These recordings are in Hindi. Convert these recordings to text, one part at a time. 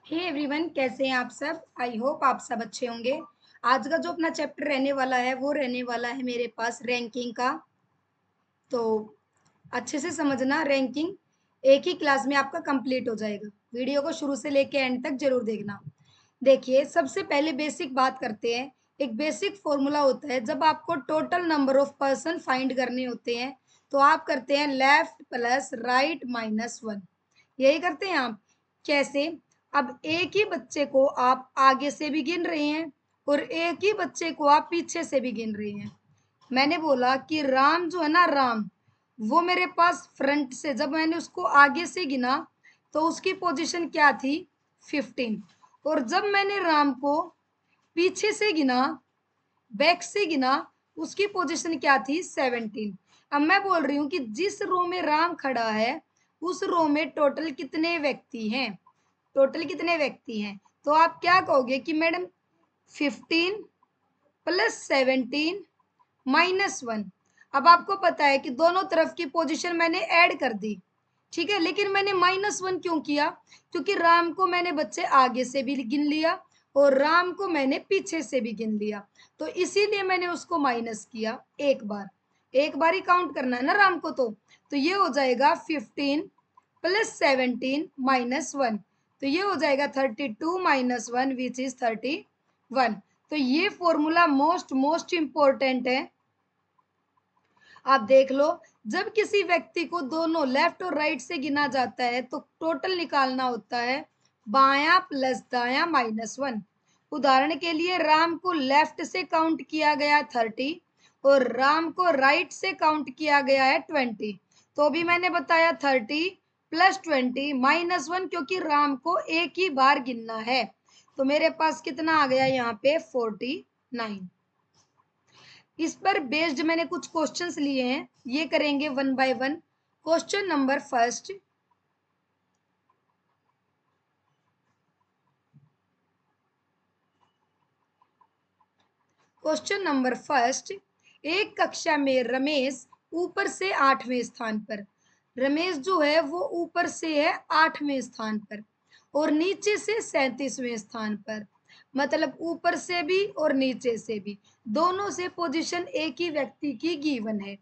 हे एवरीवन, कैसे हैं आप सब। आई होप आप सब अच्छे होंगे। आज का जो अपना चैप्टर रहने वाला है वो रहने वाला है मेरे पास रैंकिंग का। तो अच्छे से समझना, रैंकिंग एक ही क्लास में आपका कंप्लीट हो जाएगा। वीडियो को शुरू से लेके एंड तक जरूर देखना। देखिए, सबसे पहले बेसिक बात करते हैं। एक बेसिक फॉर्मूला होता है, जब आपको total number of person find करने होते हैं तो आप करते हैं left plus right minus one. यही करते हैं आप। कैसे? अब एक ही बच्चे को आप आगे से भी गिन रहे हैं और एक ही बच्चे को आप पीछे से भी गिन रहे हैं। मैंने बोला कि राम जो है ना, राम वो मेरे पास फ्रंट से, जब मैंने उसको आगे से गिना तो उसकी पोजीशन क्या थी? 15। और जब मैंने राम को पीछे से गिना, बैक से गिना, उसकी पोजीशन क्या थी? 17। अब मैं बोल रही हूँ कि जिस रो में राम खड़ा है उस रो में टोटल कितने व्यक्ति हैं? टोटल कितने व्यक्ति हैं? तो आप क्या कहोगे कि मैडम 15 प्लस 17 माइनस वन। अब आपको पता है कि दोनों तरफ की पोजीशन मैंने ऐड कर दी, ठीक है, लेकिन मैंने माइनस वन क्यों किया? क्योंकि राम को मैंने बच्चे आगे से भी गिन लिया और राम को मैंने पीछे से भी गिन लिया, तो इसीलिए मैंने उसको माइनस किया। एक बार ही काउंट करना है ना राम को। तो ये हो जाएगा 15 प्लस 17 माइनस वन। तो ये हो जाएगा 32 माइनस वन विच इज 31। तो ये फॉर्मूला मोस्ट मोस्ट इंपॉर्टेंट है। आप देख लो, जब किसी व्यक्ति को दोनों लेफ्ट और राइट से गिना जाता है तो टोटल निकालना होता है बायां प्लस दायां माइनस वन। उदाहरण के लिए राम को लेफ्ट से काउंट किया गया 30 और राम को राइट से काउंट किया गया है 20। तो भी मैंने बताया 30 प्लस 20 माइनस वन, क्योंकि राम को एक ही बार गिनना है। तो मेरे पास कितना आ गया यहाँ पे? 49। इस पर बेस्ड मैंने कुछ क्वेश्चंस लिए हैं, ये करेंगे one by one. Question number first, एक कक्षा में रमेश ऊपर से 8वें स्थान पर। रमेश जो है वो ऊपर से है 8वें स्थान पर और नीचे से 37वें स्थान पर। मतलब ऊपर से भी और नीचे से भी, दोनों से पोजीशन एक ही व्यक्ति की गिवन है।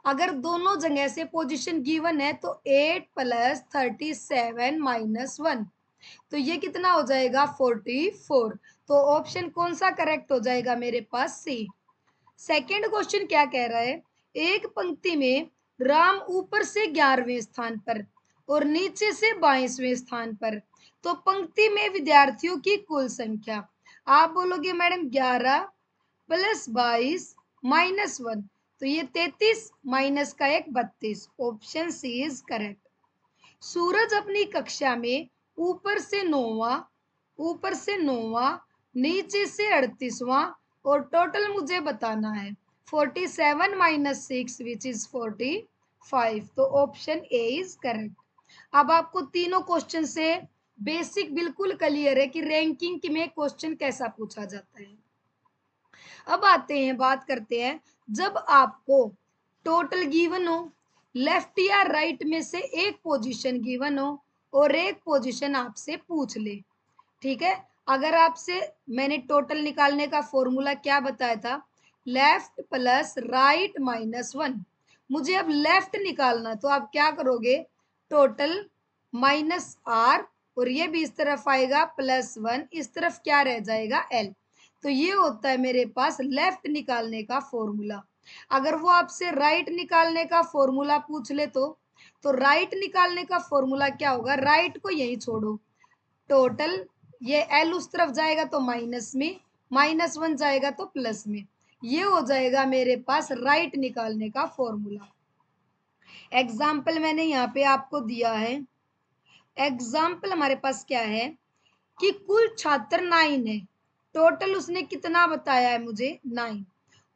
अगर दोनों जगह से पोजीशन गिवन है तो 8 प्लस 37 माइनस वन, तो ये कितना हो जाएगा? 44। तो ऑप्शन कौन सा करेक्ट हो जाएगा मेरे पास? सी। सेकंड क्वेश्चन क्या कह रहा है? एक पंक्ति में राम ऊपर से 11वें स्थान पर और नीचे से 22वें स्थान पर, तो पंक्ति में विद्यार्थियों की कुल संख्या। आप बोलोगे मैडम 11 प्लस 22 माइनस वन, तो ये 33 माइनस का एक 32। Option C is correct. सूरज अपनी कक्षा में ऊपर से नौवा, नीचे से 38वां और टोटल मुझे बताना है 47 माइनस 6 विच इज 45। तो ऑप्शन ए इज करेक्ट। अब आपको तीनों क्वेश्चन से बेसिक बिल्कुल क्लियर है कि रैंकिंग में क्वेश्चन कैसा पूछा जाता है। अब आते हैं, बात करते हैं, जब आपको टोटल गिवन हो, लेफ्ट या राइट में से एक पोजीशन गिवन हो और एक पोजीशन आपसे पूछ ले, ठीक है। अगर आपसे मैंने टोटल निकालने का फॉर्मूला क्या बताया था? Left plus right minus one. मुझे अब लेफ्ट निकालना, तो आप क्या करोगे? टोटल माइनस आर, और ये भी इस तरफ आएगा प्लस वन, इस तरफ क्या रह जाएगा? एल। तो ये होता है मेरे पास लेफ्ट निकालने का फॉर्मूला। अगर वो आपसे राइट निकालने का फॉर्मूला पूछ ले तो राइट निकालने का फॉर्मूला क्या होगा? राइट को यही छोड़ो, टोटल ये एल उस तरफ जाएगा तो माइनस में, माइनस वन जाएगा तो प्लस में। ये हो जाएगा मेरे पास राइट निकालने का फॉर्मूला। एग्जाम्पल मैंने यहाँ पे आपको दिया है। एग्जाम्पल हमारे पास क्या है कि कुल छात्र 9 है, टोटल उसने कितना बताया है मुझे? 9।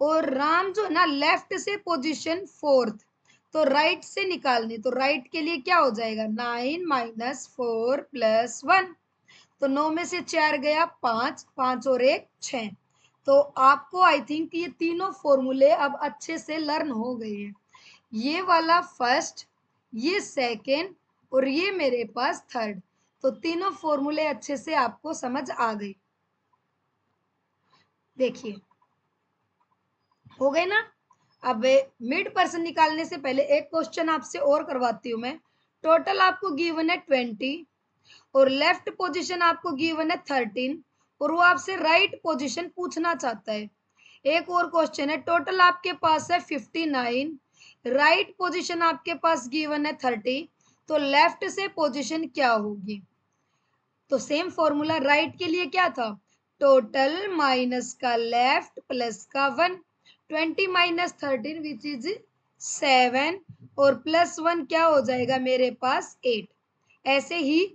और राम जो है ना, लेफ्ट से पोजीशन 4th, तो राइट से निकालनी, तो राइट के लिए क्या हो जाएगा? 9 माइनस 4 प्लस 1। तो 9 में से 4 गया 5, 5 और 1 6। तो आपको आई थिंक ये तीनों फॉर्मूले अब अच्छे से लर्न हो गए हैं। ये वाला फर्स्ट, ये सेकेंड और ये मेरे पास थर्ड। तो तीनों फॉर्मूले अच्छे से आपको समझ आ गए। देखिए हो गए ना। अब मिड पर्सन निकालने से पहले एक क्वेश्चन आपसे और करवाती हूं मैं। टोटल आपको गिवन है 20 और लेफ्ट पोजीशन आपको गिवन है 13 और वो आपसे राइट पोजीशन पूछना चाहता है। एक और क्वेश्चन है, टोटल आपके पास है 59, राइट पोजीशन आपके पास गिवन है 30, तो लेफ्ट से पोजीशन क्या होगी। तो सेम फॉर्मूला राइट के लिए क्या था, टोटल माइनस का लेफ्ट प्लस का 1, 20 माइनस 13 विच इज 7 और प्लस 1 क्या हो जाएगा मेरे पास 8। ऐसे ही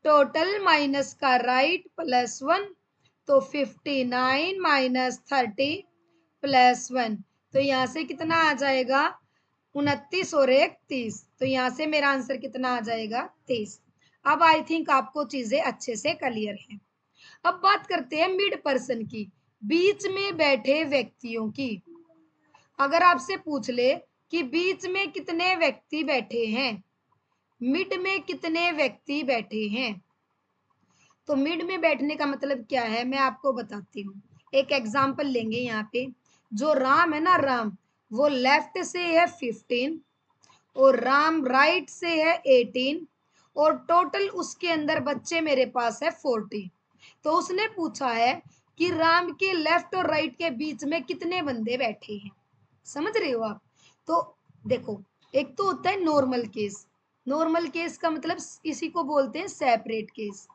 टोटल माइनस का राइट प्लस 1, तो 59 माइनस 30 प्लस 1, तो यहाँ से कितना आ जाएगा 29 और 1 30, तो यहाँ से मेरा आंसर कितना आ जाएगा 23। अब आई थिंक आपको चीजें अच्छे से क्लियर हैं। अब बात करते हैं मिड पर्सन की, बीच में बैठे व्यक्तियों की। अगर आपसे पूछ ले कि बीच में कितने व्यक्ति बैठे हैं, मिड में कितने व्यक्ति बैठे हैं, तो मिड में बैठने का मतलब क्या है मैं आपको बताती हूँ। एक एग्जाम्पल लेंगे यहाँ पे, जो राम है ना, राम वो लेफ्ट से है 15 और राम राइट से है 18 और टोटल उसके अंदर बच्चे मेरे पास है 40। तो उसने पूछा है कि राम के लेफ्ट और राइट के बीच में कितने बंदे बैठे हैं। समझ रहे हो आप। तो देखो, एक तो होता है नॉर्मल केस, नॉर्मल केस का मतलब इसी को बोलते हैं सेपरेट केस,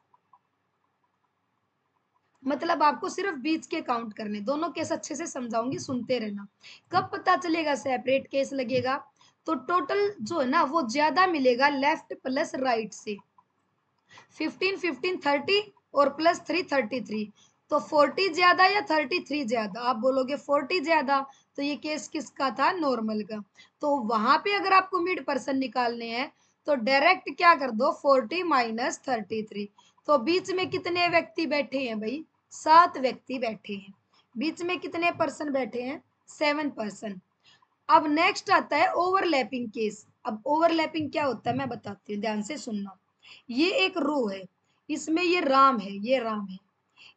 मतलब आपको सिर्फ बीच के काउंट करने। दोनों केस अच्छे से समझाऊंगी, सुनते रहना। कब पता चलेगा सेपरेट केस लगेगा, तो टोटल जो है ना वो ज्यादा मिलेगा लेफ्ट प्लस राइट से। 15 15 30 और प्लस 3 33, तो 40 ज्यादा या 33 ज्यादा। आप बोलोगे 40 ज्यादा, तो ये केस किसका था, नॉर्मल का। तो वहां पे अगर आपको मिड पर्सन निकालने हैं तो डायरेक्ट क्या कर दो 40 माइनस 33। तो बीच में कितने व्यक्ति बैठे हैं भाई, 7 व्यक्ति बैठे हैं। बीच में कितने पर्सन बैठे हैं, 7 पर्सन। अब नेक्स्ट आता है ओवरलैपिंग केस। अब ओवरलैपिंग क्या होता है मैं बताती हूँ, ध्यान से सुनना। ये एक रो है, इसमें ये राम है, ये राम है,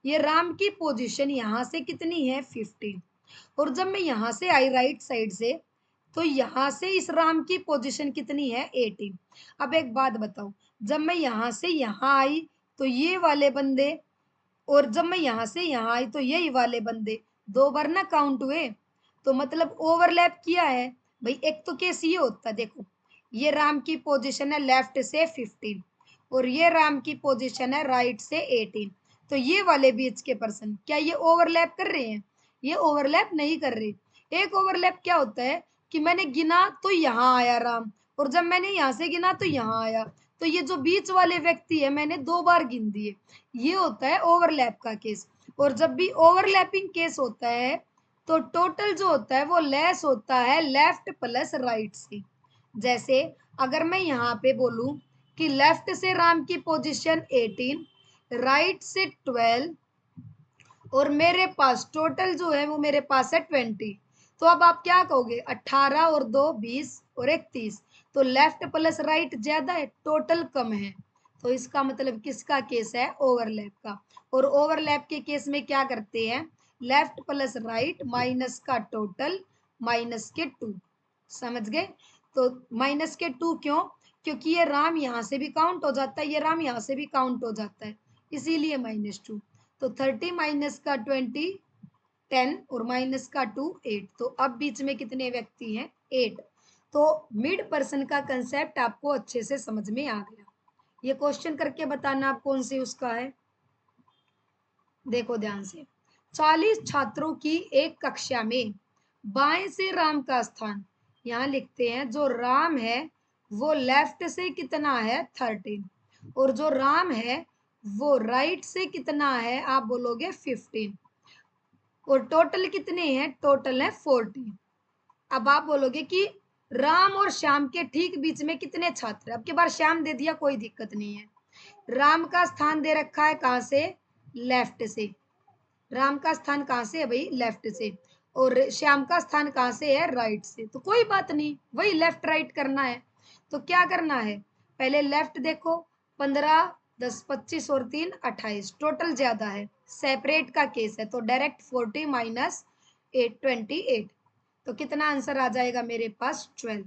ये राम की पोजीशन यहाँ से कितनी है 15 और जब मैं यहाँ से आई राइट साइड से, तो यहाँ से इस राम की पोजीशन कितनी है 18। अब एक बात बताओ, जब मैं यहाँ से यहाँ आई तो ये वाले बंदे, और जब मैं यहाँ से यहाँ आई तो यही वाले बंदे, दो बार ना काउंट हुए, तो मतलब ओवरलैप किया है भाई। एक तो केस ये होता है, देखो ये राम की पोजीशन है लेफ्ट से 15 और ये राम की पोजीशन है राइट से 18, तो ये वाले बीच के पर्सन क्या ये ओवरलैप कर रहे हैं, ये ओवरलैप नहीं कर रहे। एक ओवरलैप क्या होता है कि मैंने गिना तो यहाँ आया राम, और जब मैंने यहाँ से गिना तो यहाँ आया, तो ये जो बीच वाले व्यक्ति है मैंने 2 बार गिन दिए, ये होता है ओवरलैप का केस। और जब भी ओवरलैपिंग केस होता है तो टोटल जो होता है वो लेस होता है लेफ्ट प्लस राइट से। जैसे अगर मैं यहाँ पे बोलूं कि लेफ्ट से राम की पोजीशन 18, राइट से 12 और मेरे पास टोटल जो है वो मेरे पास है 20, तो अब आप क्या कहोगे 18 और 2 20 और 1 30, तो लेफ्ट प्लस राइट ज्यादा है, टोटल कम है। तो इसका मतलब किसका केस है, ओवरलैप का। और ओवरलैप के केस में क्या करते हैं, लेफ्ट प्लस राइट माइनस का टोटल माइनस के 2। समझ गए। तो माइनस के 2 क्यों, क्योंकि ये राम यहाँ से भी काउंट हो जाता है, ये राम यहाँ से भी काउंट हो जाता है, इसीलिए -2। तो 30 माइनस का 20 10 और माइनस का 2 8, तो अब बीच में कितने व्यक्ति हैं 8। तो मिड पर्सन का कंसेप्ट आपको अच्छे से समझ में आ गया। ये क्वेश्चन करके बताना आप कौन से उसका है। देखो ध्यान से, 40 छात्रों की एक कक्षा में बाएं से राम का स्थान, यहाँ लिखते हैं जो राम है वो लेफ्ट से कितना है 13 और जो राम है वो राइट से कितना है, आप बोलोगे 15 और टोटल कितने हैं, टोटल है 40। अब आप बोलोगे कि राम और श्याम के ठीक बीच में कितने छात्र, अब की बार श्याम दे दिया कोई दिक्कत नहीं है। राम का स्थान दे रखा है कहाँ से, लेफ्ट से। राम का स्थान कहाँ से है भाई, लेफ्ट से। और श्याम का स्थान कहाँ से है, राइट से। तो कोई बात नहीं, वही लेफ्ट राइट करना है। तो क्या करना है, पहले लेफ्ट देखो, 15 10 25 और 3 28, टोटल ज्यादा है, सेपरेट का केस है, तो डायरेक्ट 40 माइनस 8 28। तो कितना आंसर आ जाएगा मेरे पास 12।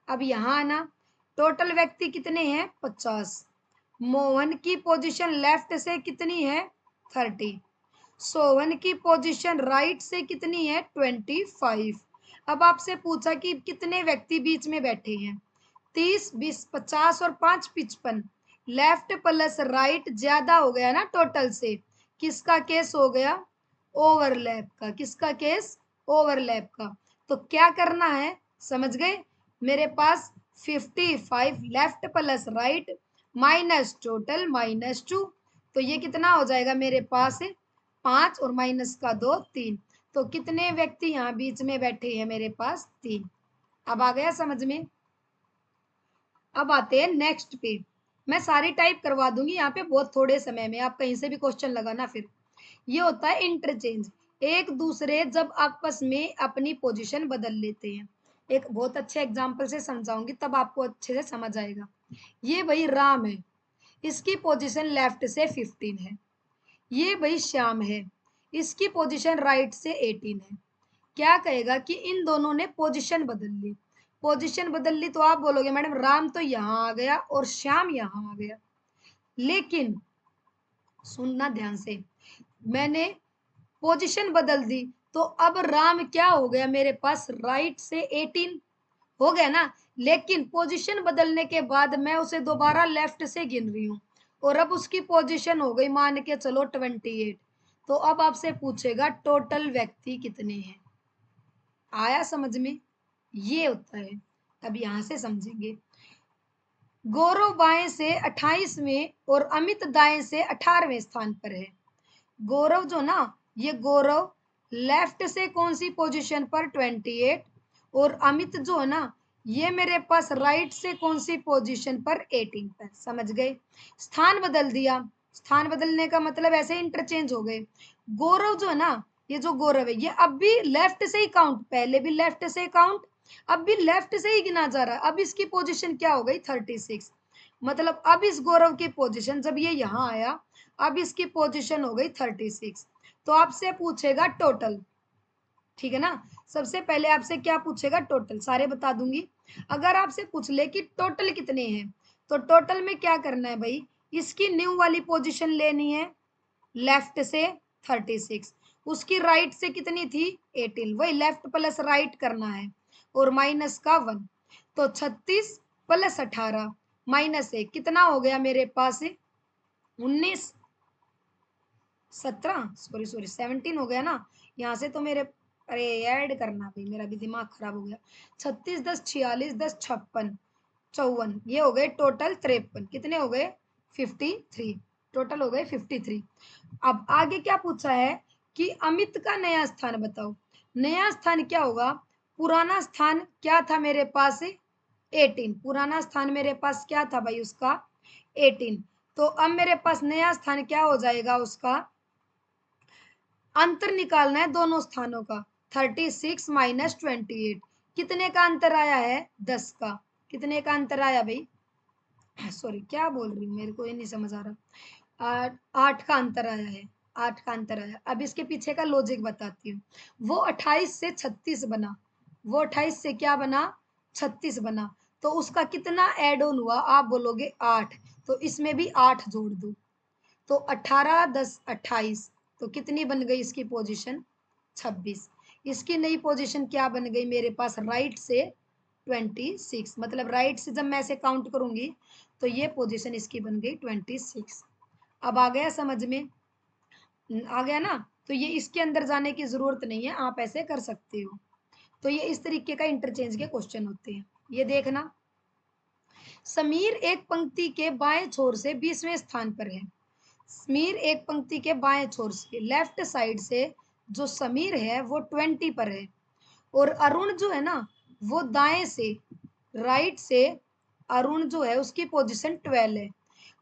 अब यहाँ आना, टोटल व्यक्ति कितने हैं 50। मोहन की पोजीशन लेफ्ट से कितनी है 30। सोहन की पोजीशन राइट से कितनी है 25। अब आपसे पूछा कि कितने व्यक्ति बीच में बैठे हैं, 30 20 50 और 5 55। लेफ्ट प्लस राइट ज्यादा हो गया ना टोटल से, किसका केस हो गया ओवरलैप का, किसका केस ओवरलैप का। तो क्या करना है समझ गए, मेरे पास 55 left plus right minus total minus 2, तो ये कितना हो जाएगा मेरे पास 5 और माइनस का 2 3। तो कितने व्यक्ति यहाँ बीच में बैठे हैं मेरे पास 3। अब आ गया समझ में। अब आते हैं नेक्स्ट पे, मैं सारी टाइप करवा दूंगी यहाँ पे बहुत थोड़े समय में, आप कहीं से भी क्वेश्चन लगाना। फिर ये होता है इंटरचेंज, एक दूसरे जब आपस में अपनी पोजीशन बदल लेते हैं। एक बहुत अच्छे एग्जांपल से समझाऊंगी तब आपको अच्छे से समझ आएगा। ये भाई राम है, इसकी पोजीशन लेफ्ट से 15 है। ये भाई श्याम है, इसकी पोजीशन राइट से 18 है। क्या कहेगा कि इन दोनों ने पोजीशन बदल ली। पोजीशन बदल ली तो आप बोलोगे मैडम राम तो यहाँ आ गया और श्याम यहाँ आ गया, लेकिन सुनना ध्यान से, मैंने पोजीशन बदल दी तो अब राम क्या हो गया मेरे पास राइट से 18 हो गया ना, लेकिन पोजीशन बदलने के बाद मैं उसे दोबारा लेफ्ट से गिन रही हूँ और अब उसकी पोजीशन हो गई मान के चलो 28। तो अब आपसे पूछेगा टोटल व्यक्ति कितने हैं। आया समझ में, ये होता है। अब यहां से समझेंगे, गौरव बाएं से 28वें और अमित दाएं से 18वें स्थान पर है। गौरव जो ना, ये गौरव लेफ्ट से कौन सी पोजीशन पर 28, और अमित जो है ना ये मेरे पास राइट से कौन सी पोजीशन पर 18 पर। समझ गए, स्थान बदल दिया, स्थान बदलने का मतलब ऐसे इंटरचेंज हो गए। गौरव जो है ना, ये जो गौरव है ये अब भी लेफ्ट से ही काउंट, पहले भी लेफ्ट से काउंट, अब भी लेफ्ट से ही गिना जा रहा है। अब इसकी पोजीशन क्या हो गई 36, मतलब अब इस गौरव की पोजीशन जब ये यहाँ आया अब इसकी पोजीशन हो गई 36। तो आपसे पूछेगा टोटल, ठीक है ना। सबसे पहले आपसे क्या पूछेगा टोटल, सारे बता दूंगी। अगर आपसे पूछ ले कि टोटल कितने हैं, तो टोटल में क्या करना है भाई, इसकी न्यू वाली पोजीशन लेनी है लेफ्ट से 36, उसकी राइट से कितनी थी 18, वही लेफ्ट प्लस राइट करना है और माइनस का 1। तो 36 प्लस 18 माइनस 1 कितना हो गया मेरे पास 19 17 सॉरी सॉरी 17 हो गया ना। यहाँ से तो मेरे, अरे ऐड करना भाई, मेरा भी दिमाग खराब हो गया। 36 10 46 10 56 54, ये हो गए टोटल 53, कितने हो गए 53, टोटल हो गए 53। अब आगे क्या पूछा है कि अमित का नया स्थान बताओ। नया स्थान क्या होगा, पुराना स्थान क्या था मेरे पास 18, पुराना स्थान मेरे पास क्या था भाई उसका 18। तो अब मेरे पास नया स्थान क्या हो जाएगा, उसका अंतर निकालना है दोनों स्थानों का। 36 माइनस 28 कितने का अंतर आया है 10 का, कितने का अंतर आया भाई, सॉरी क्या बोल रही हूँ मेरे को ये नहीं समझ आ रहा। 8 का अंतर आया है, 8 का अंतर आया। अब इसके पीछे का लॉजिक बताती हूँ। वो 28 से 36 बना, वो 28 से क्या बना 36 बना, तो उसका कितना एड ऑन हुआ आप बोलोगे 8, तो इसमें भी 8 जोड़ दो, तो 18 10 28, तो कितनी बन गई इसकी पोजीशन 26। इसकी नई पोजीशन क्या बन गई मेरे पास राइट से 26, मतलब राइट से जब मैं ऐसे काउंट करूंगी तो ये पोजीशन इसकी बन गई 26। अब आ गया समझ में, आ गया ना। तो ये इसके अंदर जाने की जरूरत नहीं है, आप ऐसे कर सकते हो। तो ये इस तरीके का इंटरचेंज के क्वेश्चन होते हैं। ये देखना, समीर एक पंक्ति के बाएं छोर से 20वें स्थान पर है। समीर एक पंक्ति के बाएं छोर से लेफ्ट साइड से जो समीर है वो 20 पर है, और अरुण जो है ना वो दाएं से राइट से, अरुण जो है उसकी पोजीशन 12 है।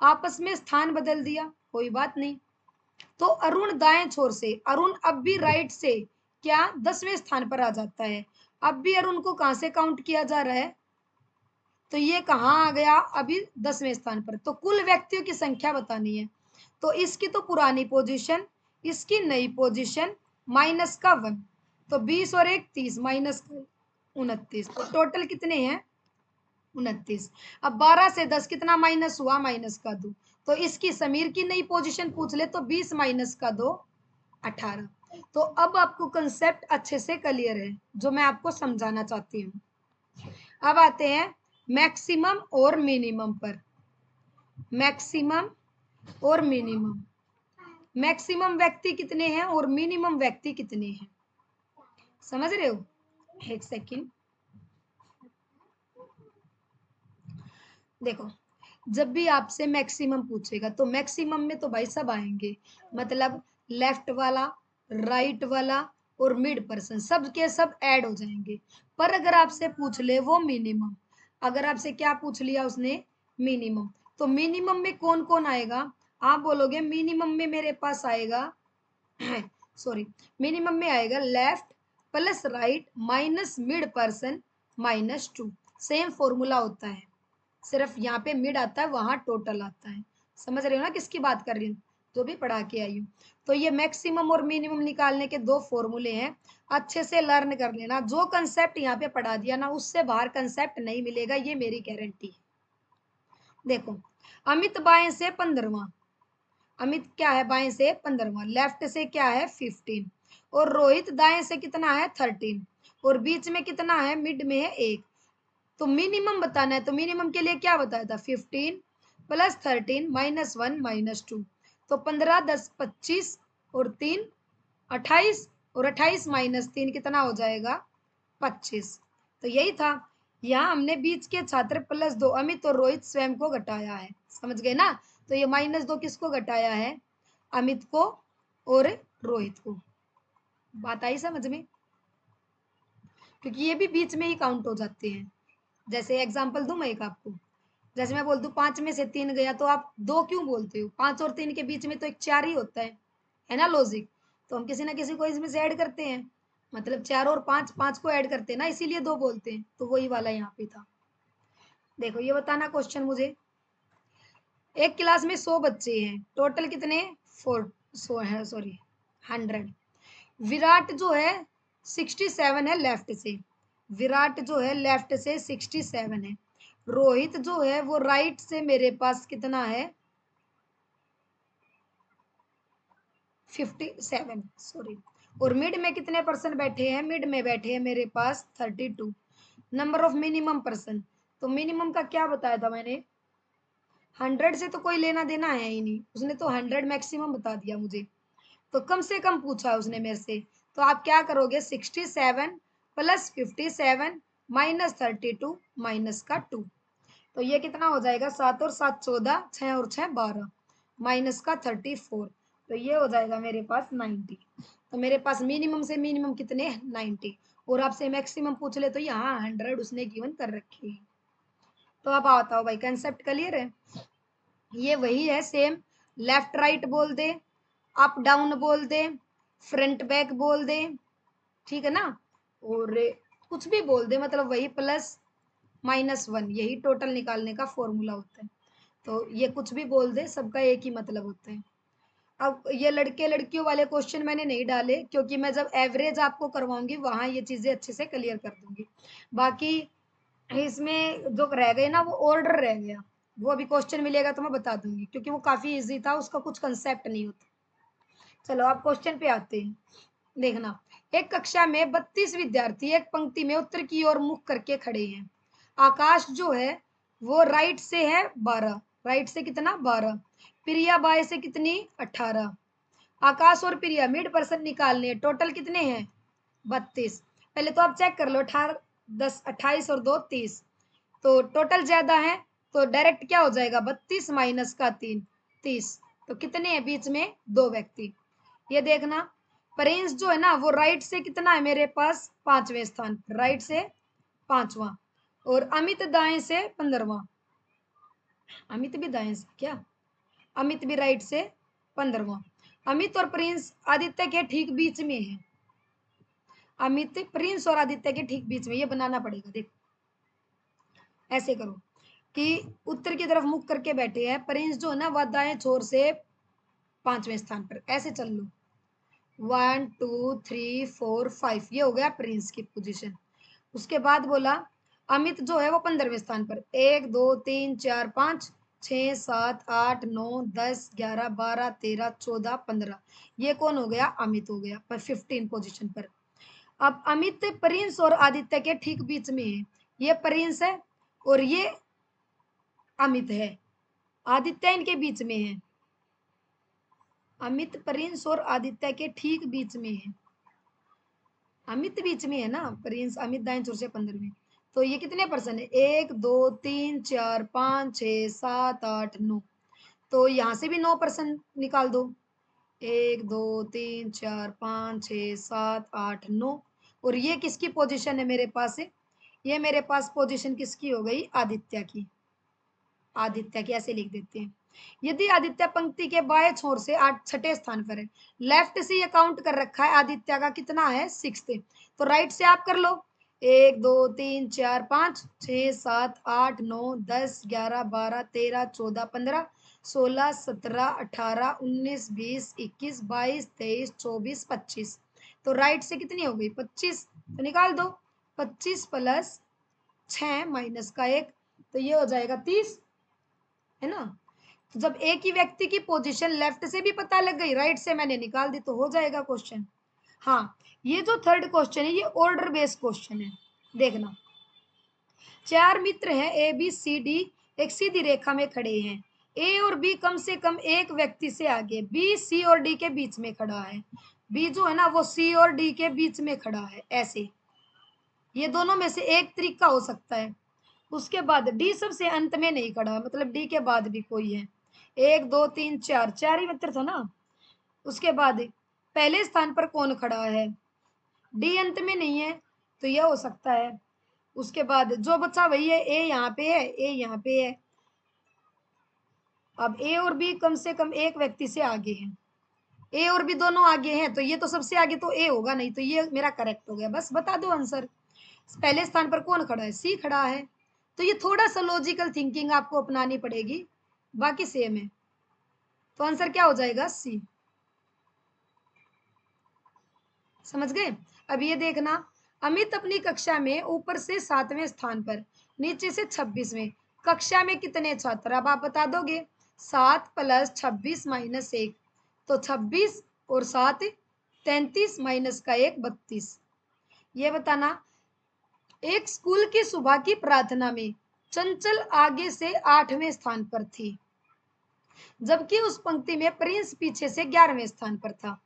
आपस में स्थान बदल दिया कोई बात नहीं, तो अरुण दाएं छोर से, अरुण अब भी राइट से क्या 10वें स्थान पर आ जाता है। अब भी अरुण को कहां से काउंट किया जा रहा है, तो ये कहाँ आ गया अभी 10वें स्थान पर। तो कुल व्यक्तियों की संख्या बतानी है, तो इसकी तो पुरानी पोजीशन, इसकी नई पोजीशन, माइनस का 1, तो 20 और 1 30, माइनस 29, तो टोटल कितने हैं 29। अब 12 से 10 कितना माइनस हुआ, माइनस का 2, तो इसकी समीर की नई पोजीशन पूछ ले तो 20 माइनस का 2 18। तो अब आपको कंसेप्ट अच्छे से क्लियर है जो मैं आपको समझाना चाहती हूँ। अब आते हैं मैक्सिमम और मिनिमम पर। मैक्सिमम और मिनिमम, मैक्सिमम व्यक्ति कितने हैं और मिनिमम व्यक्ति कितने हैं, समझ रहे हो? एक सेकंड, देखो जब भी आपसे मैक्सिमम पूछेगा तो मैक्सिमम में तो भाई सब आएंगे, मतलब लेफ्ट वाला, राइट वाला और मिड पर्सन सब के सब ऐड हो जाएंगे। पर अगर आपसे पूछ ले वो मिनिमम, अगर आपसे क्या पूछ लिया उसने, मिनिमम, तो मिनिमम में कौन कौन आएगा? आप बोलोगे मिनिमम में मेरे पास आएगा सॉरी, मिनिमम में आएगा left plus right minus mid person minus 2। Same formula होता है, सिर्फ यहाँ पे मिड आता है, वहां टोटल आता है। समझ रहे हो ना किसकी बात कर रही हूँ, जो भी पढ़ा के आई हूँ। तो ये मैक्सिमम और मिनिमम निकालने के दो फॉर्मूले हैं, अच्छे से लर्न कर लेना। जो कंसेप्ट यहाँ पे पढ़ा दिया ना उससे बाहर कंसेप्ट नहीं मिलेगा, ये मेरी गारंटी है। देखो अमित बाएं से 15वां, अमित क्या है बाएं से 15वां, लेफ्ट से क्या है 15, और रोहित दाएं से कितना है 13, और बीच में कितना है, मिड में है 1। तो मिनिमम बताना है, तो मिनिमम के लिए क्या बताया था, 15 प्लस 13 माइनस 1 माइनस 2, तो 15 10 25 और 3 28, और 28 माइनस 3 कितना हो जाएगा 25। तो यही था, यहाँ हमने बीच के छात्र प्लस 2 अमित और रोहित स्वयं को घटाया है, समझ गए ना? तो ये माइनस 2 किसको घटाया है, अमित को और रोहित को। बात आई समझ में? क्योंकि ये भी बीच में ही काउंट हो जाते हैं। जैसे एग्जांपल दूं मैं एक आपको, जैसे मैं बोल दूं 5 में से 3 गया, तो आप 2 क्यों बोलते हो, 5 और 3 के बीच में तो एक 4 ही होता है ना लॉजिक? तो हम किसी ना किसी को इसमें से ऐड करते हैं, मतलब 4 और 5, 5 को ऐड करते हैं ना, इसीलिए 2 बोलते हैं। तो वही वाला यहाँ पे था। देखो ये बताना क्वेश्चन मुझे, एक क्लास में 100 बच्चे हैं, टोटल कितने 100 है, सॉरी 100। विराट जो है 67 है लेफ्ट से, विराट जो है लेफ्ट से 67 है, रोहित जो है वो राइट से मेरे पास कितना है 57, सॉरी, और मिड में कितने पर्सन बैठे हैं, मिड में बैठे हैं मेरे पास 32। नंबर ऑफ मिनिमम पर्सन, तो मिनिमम का क्या बताया था मैंने, 100 से तो कोई लेना देना है ही नहीं, उसने तो 100 मैक्सिमम बता दिया मुझे, तो कम से कम पूछा उसने मेरे से। तो आप क्या करोगे, 67 प्लस 57 माइनस 32 माइनस का 2, तो ये कितना हो जाएगा, 7 और 7 14, 6 और 6 12, माइनस का 34, तो ये हो जाएगा मेरे पास 90। तो मेरे पास मिनिमम से मिनिमम कितने 90, और आपसे मैक्सिमम पूछ ले तो यहाँ 100 उसने गिवन कर रखी है। तो अब आता हो भाई, कंसेप्ट क्लियर है? ये वही है सेम, लेफ्ट राइट बोल दे, अप डाउन बोल दे, फ्रंट बैक बोल दे, ठीक है ना, और कुछ भी बोल दे, मतलब वही प्लस माइनस 1, यही टोटल निकालने का फॉर्मूला होता है। तो ये कुछ भी बोल दे, सबका एक ही मतलब होता है। अब ये लड़के लड़कियों वाले क्वेश्चन मैंने नहीं डाले, क्योंकि मैं जब एवरेज आपको करवाऊंगी वहां ये चीजें अच्छे से क्लियर कर दूंगी। बाकी इसमें जो रह गए ना वो ऑर्डर रह गया, वो अभी क्वेश्चन मिलेगा तो मैं बता दूंगी, क्योंकि वो काफी इजी था, उसका कुछ कंसेप्ट नहीं होता। चलो आप क्वेश्चन पे आते हैं, देखना। एक कक्षा में 32 विद्यार्थी एक पंक्ति में उत्तर की ओर मुख करके खड़े हैं। आकाश जो है वो राइट से है 12, राइट से कितना 12, प्रिया बाय से कितनी 18। आकाश और प्रिया मिड पर्सन निकालने हैं, टोटल कितने हैं 32। पहले तो आप चेक कर लो, 18 10 28 और 2 30, तो टोटल ज्यादा है, तो डायरेक्ट क्या हो जाएगा 32 माइनस का 3 30, तो कितने हैं बीच में 2 व्यक्ति। ये देखना, प्रिंस जो है ना वो राइट से कितना है मेरे पास 5वें स्थान, राइट से 5वां, और अमित दाएं से 15वां, अमित भी दाएं से क्या, अमित भी राइट से 15वां। अमित और प्रिंस आदित्य के ठीक बीच में है, अमित प्रिंस और आदित्य के ठीक बीच में, ये बनाना पड़ेगा, देखो ऐसे करो, कि उत्तर की तरफ मुख करके बैठे हैं, प्रिंस जो है ना वह दाएं छोर से 5वें स्थान पर, ऐसे चल लो 1 2 3 4 5, ये हो गया प्रिंस की पोजीशन। उसके बाद बोला अमित जो है वो 15वें स्थान पर, 1 2 3 4 5 6 7 8 9 10 11 12 13 14 15, ये कौन हो गया? अमित हो गया पर 15 पोजीशन पर। अब अमित प्रिंस और आदित्य के ठीक बीच में है, ये प्रिंस है और ये अमित है, आदित्य इनके बीच में है, अमित प्रिंस और आदित्य के ठीक बीच में है, अमित बीच में है ना, प्रिंस अमित दाएं छोर से 15वें, तो ये कितने परसेंट है? 1 2 3 4 5 6 7 8 9, तो यहाँ से भी 9% निकाल दो, 1 2 3 4 5 6 7 8 9, और ये किसकी पोजीशन है मेरे पास है? ये मेरे पास पोजीशन किसकी हो गई? आदित्य की, आदित्य की, ऐसे लिख देते हैं। यदि आदित्य पंक्ति के बाएं छोर से 6ठे स्थान पर है, लेफ्ट से ये काउंट कर रखा है आदित्य का कितना है? 6th, तो राइट से आप कर लो 1 2 3 4 5 6 7 8 9 10 11 12 13 14 15 16 17 18 19 20 21 22 23 24 25, तो राइट से कितनी हो गई? 25, तो निकाल दो 25 प्लस 6 माइनस का 1, तो ये हो जाएगा 30, है ना। तो जब एक ही व्यक्ति की पोजीशन लेफ्ट से भी पता लग गई, राइट से मैंने निकाल दी, तो हो जाएगा क्वेश्चन। हाँ, ये जो थर्ड क्वेश्चन है ये ऑर्डर बेस्ड क्वेश्चन है, देखना। 4 मित्र हैं ए बी सी डी, एक सीधी रेखा में खड़े हैं, ए और बी कम से कम एक व्यक्ति से आगे, बी सी और डी के बीच में खड़ा है, बी जो है ना वो सी और डी के बीच में खड़ा है, ऐसे ये दोनों में से एक तरीका हो सकता है। उसके बाद डी सबसे अंत में नहीं खड़ा, मतलब डी के बाद भी कोई है, 1 2 3 4, 4 ही मित्र था ना। उसके बाद पहले स्थान पर कौन खड़ा है? डी अंत में नहीं है, तो यह हो सकता है। उसके बाद जो बचा वही है, ए यहाँ पे है, ए यहाँ पे है। अब ए और बी कम से कम एक व्यक्ति से आगे हैं, ए और बी दोनों आगे हैं, तो ये तो सबसे आगे तो ए होगा, नहीं तो ये मेरा करेक्ट हो गया। बस बता दो आंसर। पहले स्थान पर कौन खड़ा है? सी खड़ा है, तो ये थोड़ा सा लॉजिकल थिंकिंग आपको अपनानी पड़ेगी, बाकी सेम है। तो आंसर क्या हो जाएगा? सी। समझ गए? अब ये देखना, अमित अपनी कक्षा में ऊपर से 7वें स्थान पर, नीचे से 26वें, कक्षा में कितने छात्र? अब आप बता दोगे। 7 प्लस 26 माइनस 1, तो 26 और 7 33 माइनस का 1 32। ये बताना, एक स्कूल की सुबह की प्रार्थना में चंचल आगे से 8वें स्थान पर थी, जबकि उस पंक्ति में प्रिंस पीछे से 11वें स्थान पर था।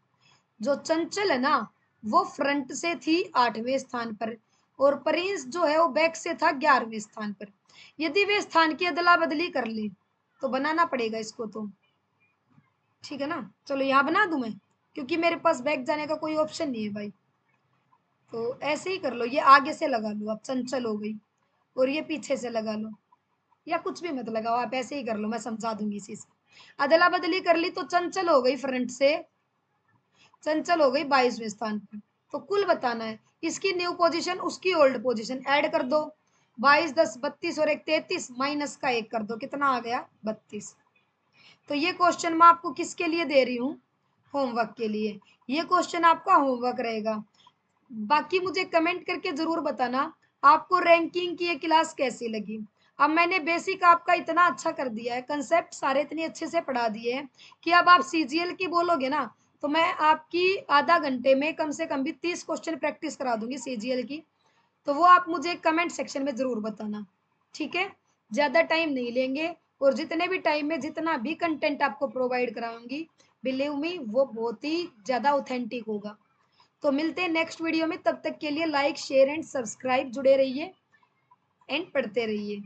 जो चंचल है ना वो फ्रंट से थी 8वें स्थान पर, और प्रिंस जो है वो बैक से था 11वें स्थान पर। यदि वे स्थान की अदला बदली कर ले तो बनाना पड़ेगा इसको, तो ठीक है ना। चलो यहाँ बना दूं मैं, क्योंकि मेरे पास बैक जाने का कोई ऑप्शन नहीं है भाई, तो ऐसे ही कर लो। ये आगे से लगा लो, अब चंचल हो गई, और ये पीछे से लगा लो, या कुछ भी मत लगाओ, आप ऐसे ही कर लो, मैं समझा दूंगी इसी से। अदला बदली कर ली तो चंचल हो गई फ्रंट से, चंचल हो गई 22वें स्थान पर। तो कुल बताना है, इसकी न्यू पोजीशन उसकी ओल्ड पोजीशन, ऐड कर दो 22 10 32 और 1 33, माइनस का 1 कर दो, कितना आ गया? 32। तो ये क्वेश्चन मैं आपको किसके लिए दे रही हूँ? होमवर्क के लिए। ये क्वेश्चन आपका होमवर्क रहेगा। बाकी मुझे कमेंट करके जरूर बताना आपको रैंकिंग की ये क्लास कैसी लगी। अब मैंने बेसिक आपका इतना अच्छा कर दिया है, कंसेप्ट सारे इतने अच्छे से पढ़ा दिए हैं कि अब आप सीजीएल की बोलोगे ना तो मैं आपकी आधा घंटे में कम से कम भी 30 क्वेश्चन प्रैक्टिस करा दूंगी सीजीएल की। तो वो आप मुझे कमेंट सेक्शन में जरूर बताना, ठीक है। ज़्यादा टाइम नहीं लेंगे, और जितने भी टाइम में जितना भी कंटेंट आपको प्रोवाइड कराऊंगी, बिलीव मी वो बहुत ही ज़्यादा ऑथेंटिक होगा। तो मिलते हैं नेक्स्ट वीडियो में, तब तक के लिए लाइक शेयर एंड सब्सक्राइब, जुड़े रहिए एंड पढ़ते रहिए।